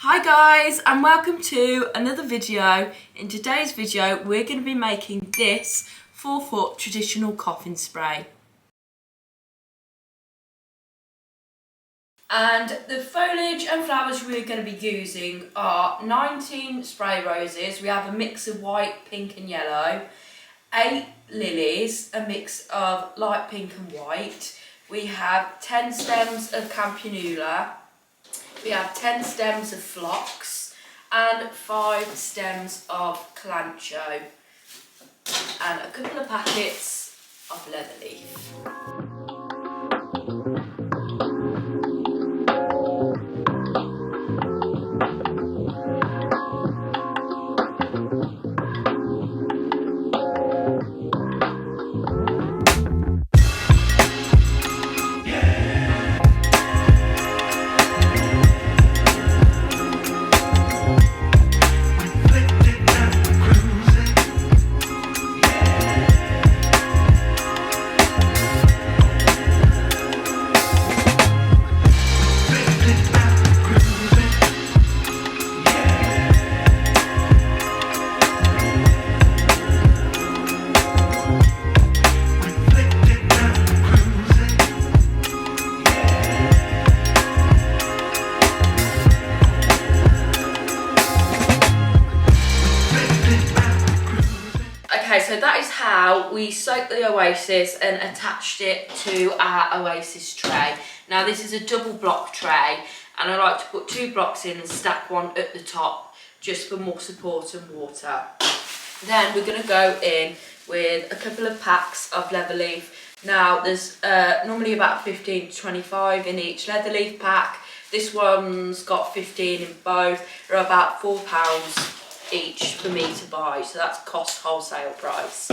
Hi guys, and welcome to another video. In today's video we're going to be making this 4-foot traditional coffin spray. And the foliage and flowers we're going to be using are 19 spray roses. We have a mix of white, pink and yellow. 8 lilies, a mix of light pink and white. We have 10 stems of campanula. We have 10 stems of phlox and 5 stems of calancho and a couple of packets of leather leaf. Okay, so that is how we soaked the oasis and attached it to our oasis tray. Now this is a double block tray and I like to put 2 blocks in and stack one at the top just for more support and water. Then we're going to go in with a couple of packs of leather leaf. Now there's normally about 15 to 25 in each leather leaf pack. This one's got 15 in both. They're about £4 each for me to buy, so that's cost wholesale price.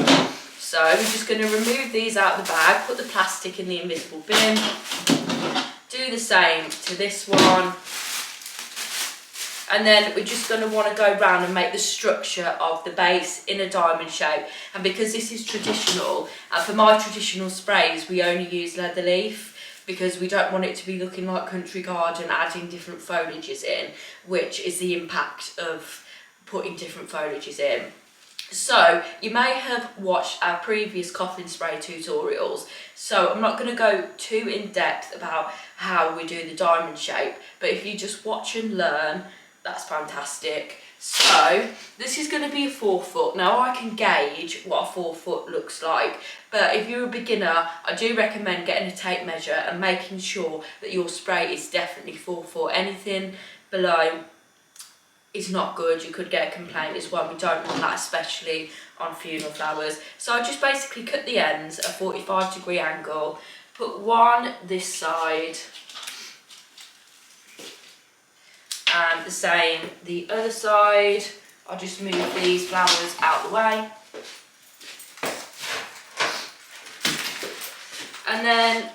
So we're just going to remove these out of the bag, put the plastic in the invisible bin, do the same to this one, and then we're just going to want to go round and make the structure of the base in a diamond shape. And because this is traditional, and for my traditional sprays we only use leather leaf because we don't want it to be looking like country garden, adding different foliages in, which is the impact of putting different foliages in. So you may have watched our previous coffin spray tutorials, so I'm not going to go too in depth about how we do the diamond shape, but if you just watch and learn, that's fantastic. So this is going to be a 4-foot. Now I can gauge what a 4-foot looks like, but if you're a beginner I do recommend getting a tape measure and making sure that your spray is definitely 4-foot. Anything below is not good, you could get a complaint as well. We don't want that, especially on funeral flowers. So I just basically cut the ends at a 45-degree angle, put one this side and the same the other side. I'll just move these flowers out the way. And then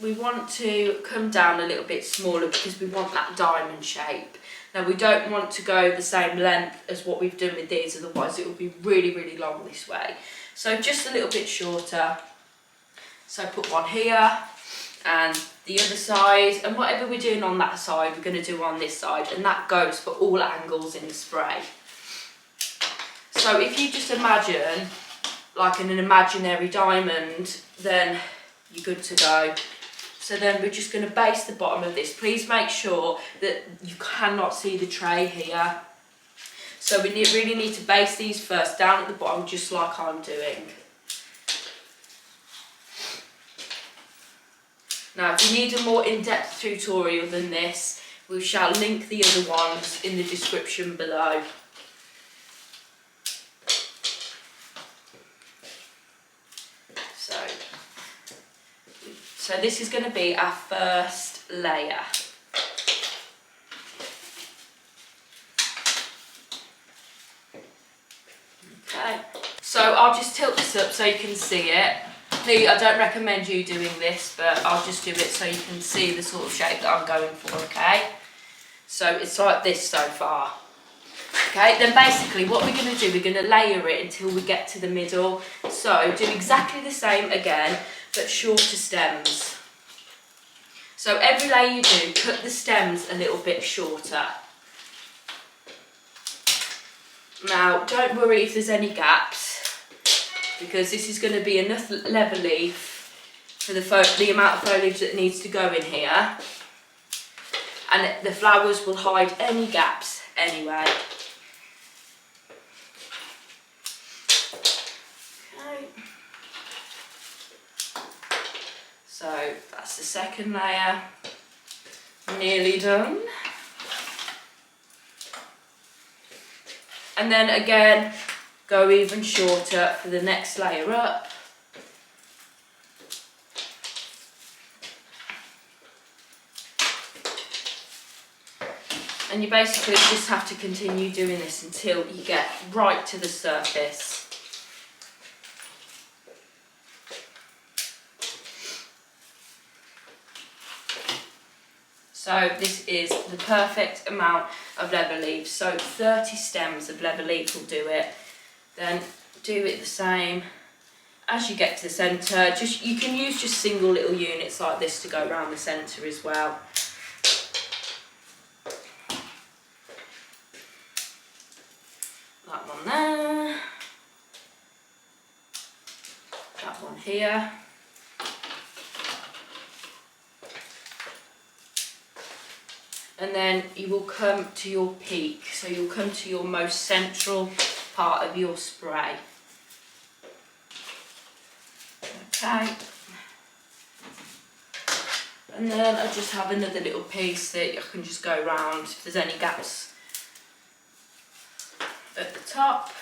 we want to come down a little bit smaller because we want that diamond shape. Now we don't want to go the same length as what we've done with these, otherwise it will be really long this way. So just a little bit shorter. So put one here and the other side, and whatever we're doing on that side we're going to do on this side, and that goes for all angles in the spray. So if you just imagine like an imaginary diamond, then you're good to go. So then we're just going to base the bottom of this. Please make sure that you cannot see the tray here. So we really need to base these first down at the bottom, just like I'm doing. Now if you need a more in-depth tutorial than this, we shall link the other ones in the description below. So this is going to be our first layer. Okay, so I'll just tilt this up so you can see it. Please, I don't recommend you doing this, but I'll just do it so you can see the sort of shape that I'm going for, okay? So it's like this so far. Okay, then basically what we're going to do, we're going to layer it until we get to the middle. So do exactly the same again, but shorter stems. So every layer you do, cut the stems a little bit shorter. Now, don't worry if there's any gaps, because this is going to be enough leather leaf for the amount of foliage that needs to go in here, and the flowers will hide any gaps anyway. Okay. So that's the second layer, nearly done. And then again, go even shorter for the next layer up. And you basically just have to continue doing this until you get right to the surface. So this is the perfect amount of leather leaves. So 30 stems of leather leaf will do it. Then do it the same as you get to the centre. You can use just single little units like this to go around the centre as well. That one there. That one here. And then you will come to your peak, so you'll come to your most central part of your spray. Okay. And then I just have another little piece that I can just go around if there's any gaps at the top.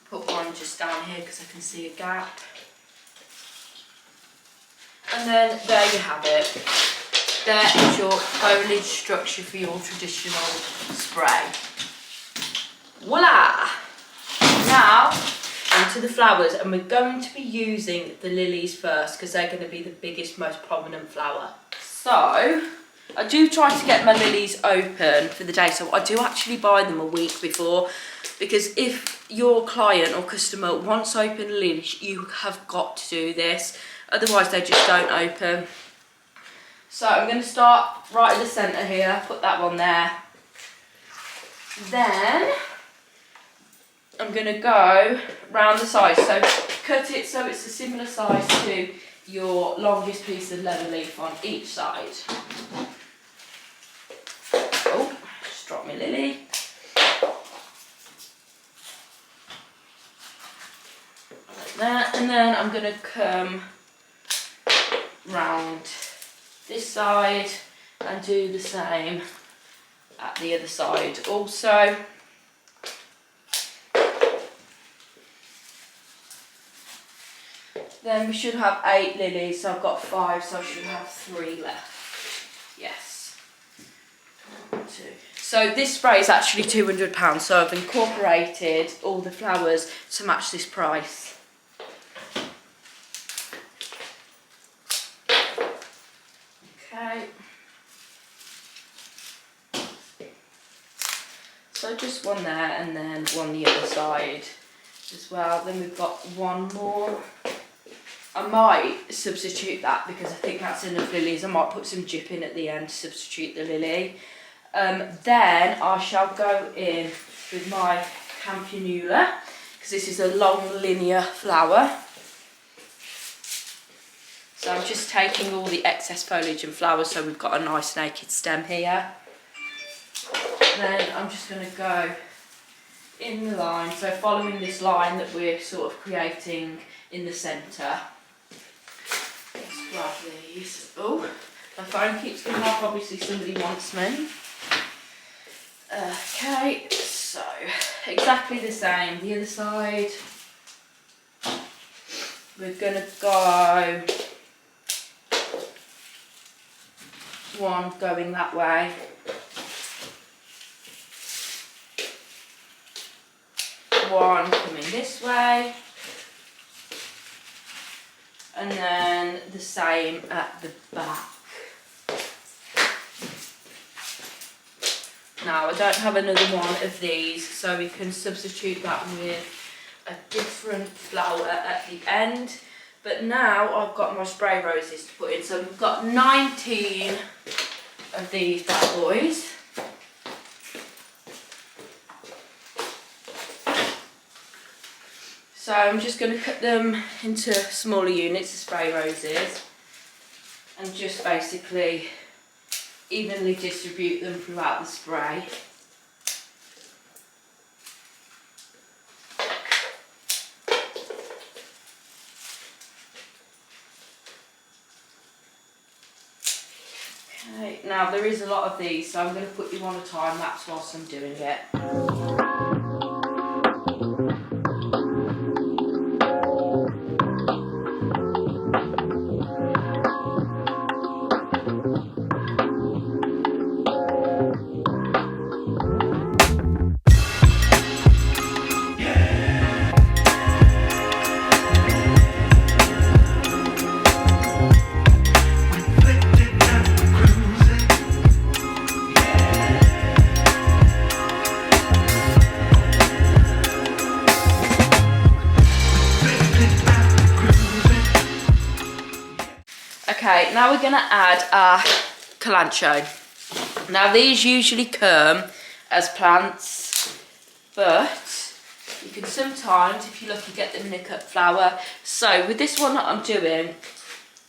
Put one just down here because I can see a gap. And then there you have it. There is your foliage structure for your traditional spray. Voila! Now, onto the flowers, and we're going to be using the lilies first because they're going to be the biggest, most prominent flower. So, I do try to get my lilies open for the day, so I do actually buy them a week before, because if your client or customer wants open lilies, you have got to do this, otherwise they just don't open. So I'm going to start right in the centre here, put that one there. Then I'm going to go round the sides, so cut it so it's a similar size to your longest piece of leather leaf on each side. Oh, just dropped my lily. Like that, and then I'm going to come round this side and do the same at the other side also. Then we should have 8 lilies, so I've got 5, so I should have 3 left. Yes. 1, 2. So this spray is actually £200, so I've incorporated all the flowers to match this price. Okay. So just one there and then one the other side as well. Then we've got one more. I might substitute that because I think that's enough lilies. I might put some jip in at the end to substitute the lily. Then I shall go in with my campanula because this is a long linear flower. So I'm just taking all the excess foliage and flowers so we've got a nice naked stem here. Then I'm just going to go in the line, so following this line that we're sort of creating in the centre. Let's grab these. Oh, my phone keeps going off, obviously somebody wants me. Okay, so exactly the same, the other side. We're going to go one going that way, one coming this way, and then the same at the back. Now I don't have another one of these, so we can substitute that with a different flower at the end. But now I've got my spray roses to put in. So we've got 19 of these bad boys. So I'm just going to cut them into smaller units of spray roses and just basically evenly distribute them throughout the spray. Okay, now there is a lot of these, so I'm going to put you on a time lapse whilst I'm doing it. Okay, now we're going to add our calancho. Now these usually come as plants, but you can sometimes, if you're lucky, get them in a cut flower. So with this one that I'm doing,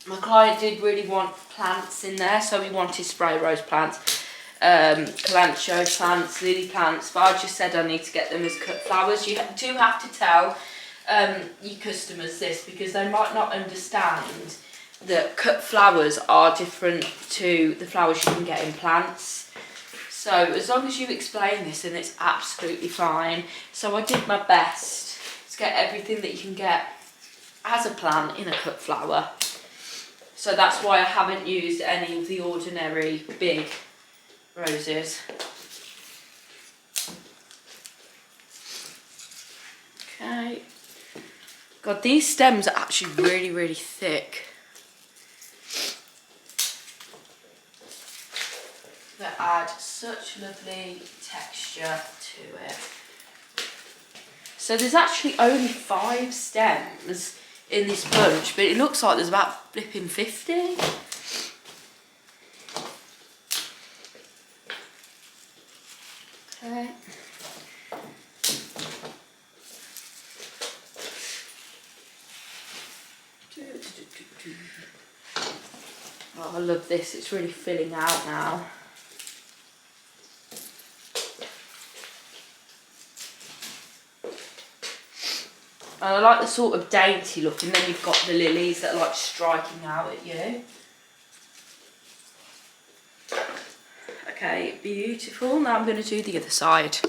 my client did really want plants in there, so we wanted spray rose plants, calancho plants, lily plants, but I just said I need to get them as cut flowers. You do have to tell your customers this, because they might not understand that cut flowers are different to the flowers you can get in plants. So as long as you explain this, then it's absolutely fine. So I did my best to get everything that you can get as a plant in a cut flower. So that's why I haven't used any of the ordinary big roses. Okay. God, these stems are actually really, really thick. That add such lovely texture to it. So there's actually only 5 stems in this bunch, but it looks like there's about flipping 50. Okay. Oh, I love this, it's really filling out now. And I like the sort of dainty look, and then you've got the lilies that are like striking out at you. Okay, beautiful. Now I'm going to do the other side.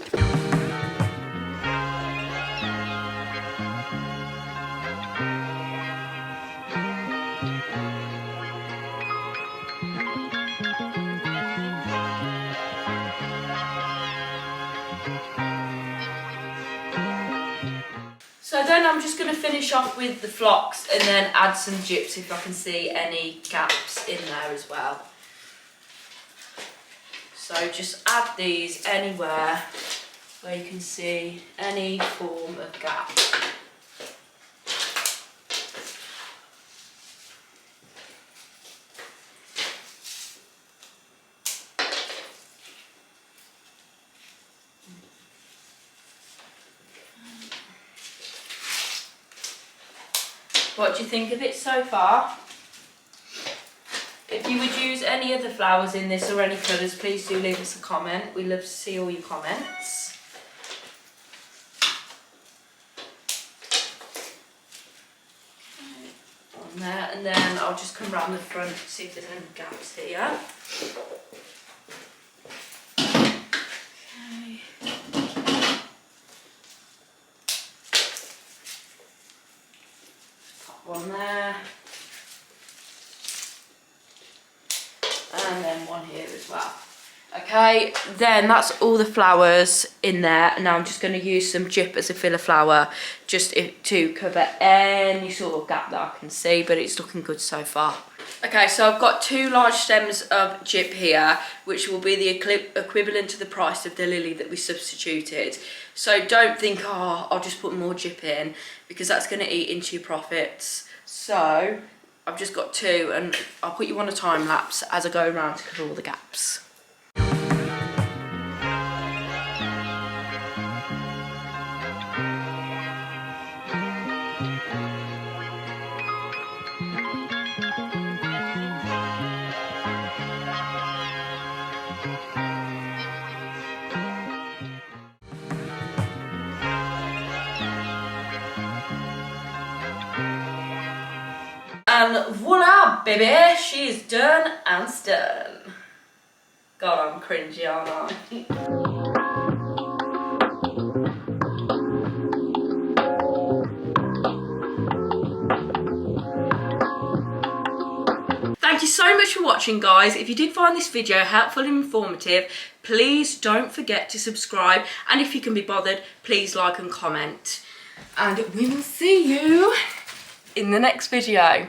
So then I'm just going to finish off with the phlox and then add some gyps if I can see any gaps in there as well. So just add these anywhere where you can see any form of gap. What do you think of it so far? If you would use any other flowers in this or any colours, please do leave us a comment. We love to see all your comments. On there, and then I'll just come round the front to see if there's any gaps here. Okay. Pop one there. And then one here as well. Okay, then that's all the flowers in there. Now I'm just going to use some gyp as a filler flower just to cover any sort of gap that I can see, but it's looking good so far. Okay, so I've got 2 large stems of gyp here, which will be the equivalent to the price of the lily that we substituted. So don't think, oh, I'll just put more gyp in, because that's going to eat into your profits. So I've just got 2, and I'll put you on a time lapse as I go around to cover all the gaps. And voila, baby, she's done and stone. God, I'm cringy, aren't I? Thank you so much for watching, guys. If you did find this video helpful and informative, please don't forget to subscribe, and if you can be bothered, please like and comment. And we will see you in the next video.